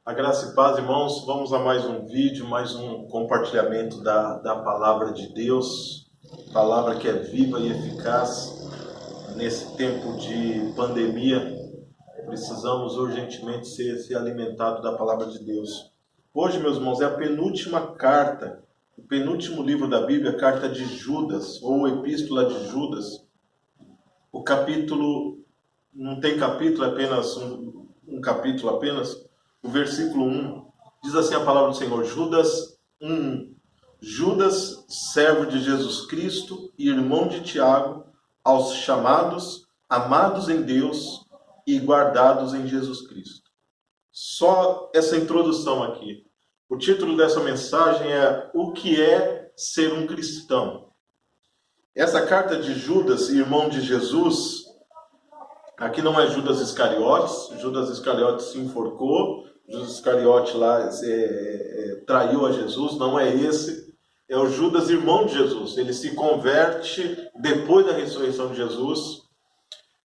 A graça e paz, irmãos, vamos a mais um vídeo, mais um compartilhamento da palavra de Deus, palavra que é viva e eficaz. Nesse tempo de pandemia, precisamos urgentemente ser alimentados da palavra de Deus. Hoje, meus irmãos, é a penúltima carta, o penúltimo livro da Bíblia, a carta de Judas, ou Epístola de Judas. O capítulo, não tem capítulo, é apenas um capítulo apenas. O versículo 1, diz assim a palavra do Senhor, Judas 1. Judas, servo de Jesus Cristo e irmão de Tiago, aos chamados, amados em Deus e guardados em Jesus Cristo. Só essa introdução aqui. O título dessa mensagem é O que é ser um cristão? Essa carta de Judas, irmão de Jesus, aqui não é Judas Iscariotes. Judas Iscariotes se enforcou. Judas Iscariote lá traiu a Jesus. Não é esse. É o Judas, irmão de Jesus. Ele se converte depois da ressurreição de Jesus.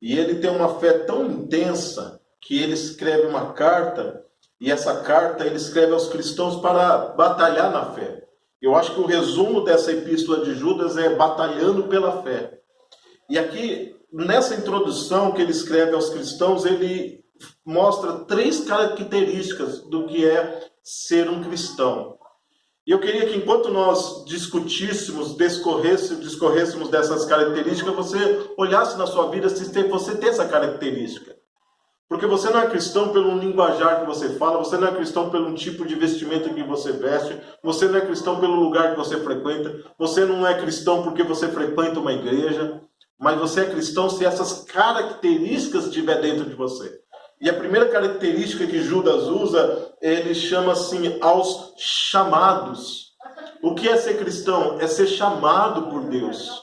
E ele tem uma fé tão intensa que ele escreve uma carta. E essa carta ele escreve aos cristãos para batalhar na fé. Eu acho que o resumo dessa epístola de Judas é batalhando pela fé. E aqui, nessa introdução que ele escreve aos cristãos, ele mostra 3 características do que é ser um cristão. E eu queria que enquanto nós discutíssemos, discorrêssemos dessas características, você olhasse na sua vida se você tem essa característica. Porque você não é cristão pelo linguajar que você fala, você não é cristão pelo tipo de vestimenta que você veste, você não é cristão pelo lugar que você frequenta, você não é cristão porque você frequenta uma igreja, mas você é cristão se essas características estiver dentro de você. E a primeira característica que Judas usa, ele chama assim, aos chamados. O que é ser cristão? É ser chamado por Deus.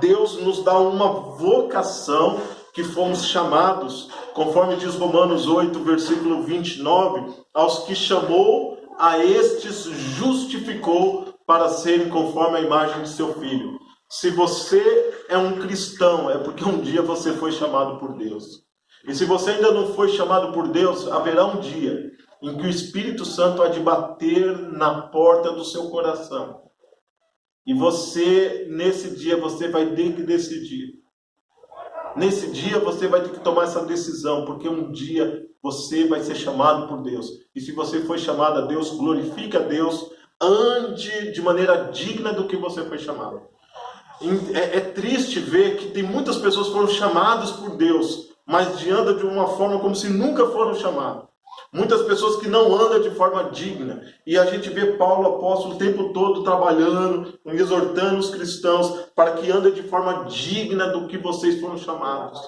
Deus nos dá uma vocação que fomos chamados, conforme diz Romanos 8, versículo 29, aos que chamou, a estes justificou para serem conforme a imagem de seu Filho. Se você é um cristão, é porque um dia você foi chamado por Deus. E se você ainda não foi chamado por Deus, haverá um dia em que o Espírito Santo há de bater na porta do seu coração. E você, nesse dia, você vai ter que decidir. Nesse dia você vai ter que tomar essa decisão, porque um dia você vai ser chamado por Deus. E se você foi chamado a Deus, glorifique a Deus, ande de maneira digna do que você foi chamado. É triste ver que tem muitas pessoas que foram chamadas por Deus, mas andam de uma forma como se nunca foram chamadas. Muitas pessoas que não andam de forma digna. E a gente vê Paulo, apóstolo, o tempo todo trabalhando, exortando os cristãos para que andem de forma digna do que vocês foram chamados.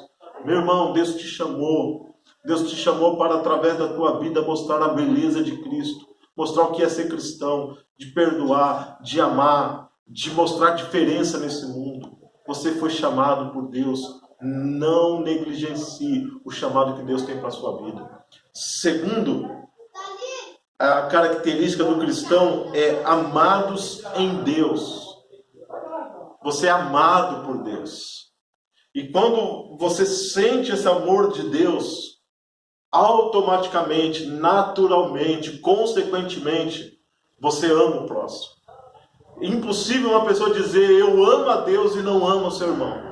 Meu irmão, Deus te chamou. Deus te chamou para, através da tua vida, mostrar a beleza de Cristo. Mostrar o que é ser cristão, de perdoar, de amar, de mostrar diferença nesse mundo. Você foi chamado por Deus. Não negligencie o chamado que Deus tem para a sua vida. Segundo, a característica do cristão é amados em Deus. Você é amado por Deus. E quando você sente esse amor de Deus, automaticamente, naturalmente, consequentemente, você ama o próximo. É impossível uma pessoa dizer eu amo a Deus e não ama o seu irmão.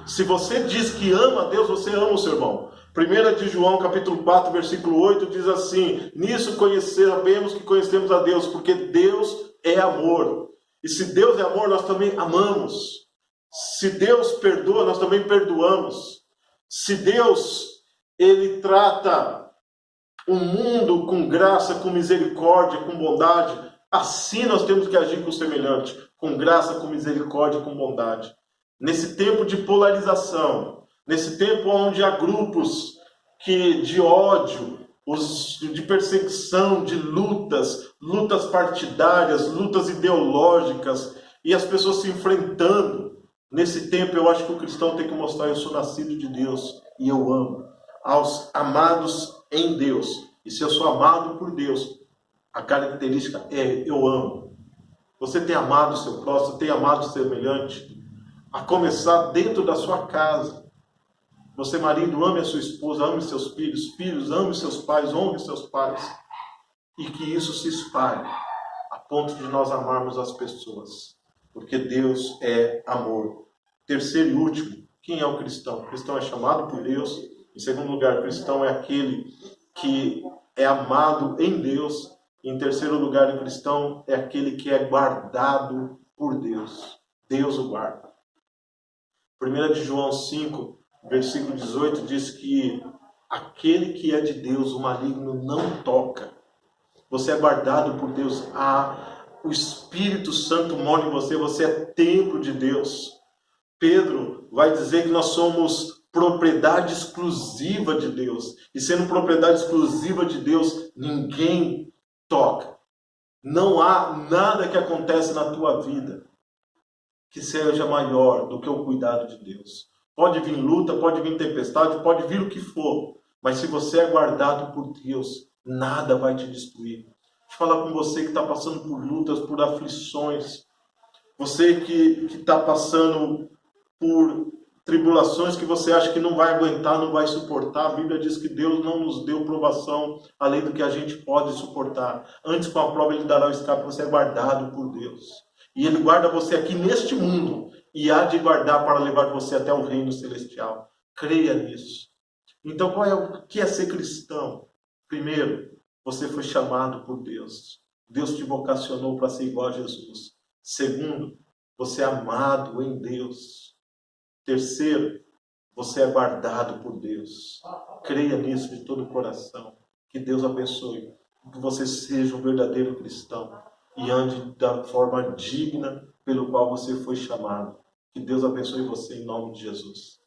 Se você diz que ama a Deus, você ama o seu irmão. 1 de João, capítulo 4, versículo 8, diz assim, nisso sabemos que conhecemos a Deus, porque Deus é amor. E se Deus é amor, nós também amamos. Se Deus perdoa, nós também perdoamos. Se Deus, Ele trata o mundo com graça, com misericórdia, com bondade, assim nós temos que agir com o semelhante, com graça, com misericórdia, com bondade. Nesse tempo de polarização, nesse tempo onde há grupos de ódio, de perseguição, de lutas partidárias, lutas ideológicas, e as pessoas se enfrentando, nesse tempo eu acho que o cristão tem que mostrar, eu sou nascido de Deus e eu amo. Aos amados em Deus. E se eu sou amado por Deus, a característica é eu amo. Você tem amado o seu próximo, tem amado o semelhante, a começar dentro da sua casa. Você, marido, ame a sua esposa, ame seus filhos. Filhos, ame seus pais, honre seus pais. E que isso se espalhe a ponto de nós amarmos as pessoas. Porque Deus é amor. Terceiro e último, quem é o cristão? O cristão é chamado por Deus. Em segundo lugar, o cristão é aquele que é amado em Deus. Em terceiro lugar, o cristão é aquele que é guardado por Deus. Deus o guarda. 1 de João 5, versículo 18, diz que aquele que é de Deus, o maligno não toca. Você é guardado por Deus. O Espírito Santo mora em você. Você é templo de Deus. Pedro vai dizer que nós somos propriedade exclusiva de Deus. E sendo propriedade exclusiva de Deus, ninguém toca. Não há nada que acontece na tua vida que seja maior do que o cuidado de Deus. Pode vir luta, pode vir tempestade, pode vir o que for. Mas se você é guardado por Deus, nada vai te destruir. Deixa eu falar com você que está passando por lutas, por aflições. Você que está passando por tribulações que você acha que não vai aguentar, não vai suportar. A Bíblia diz que Deus não nos deu provação além do que a gente pode suportar. Antes, com a prova, Ele dará o escape. Você é guardado por Deus. E Ele guarda você aqui neste mundo e há de guardar para levar você até o reino celestial. Creia nisso. Então, o que é ser cristão? Primeiro, você foi chamado por Deus. Deus te vocacionou para ser igual a Jesus. Segundo, você é amado em Deus. Terceiro, você é guardado por Deus. Creia nisso de todo o coração. Que Deus abençoe. Que você seja um verdadeiro cristão e ande da forma digna pelo qual você foi chamado. Que Deus abençoe você em nome de Jesus.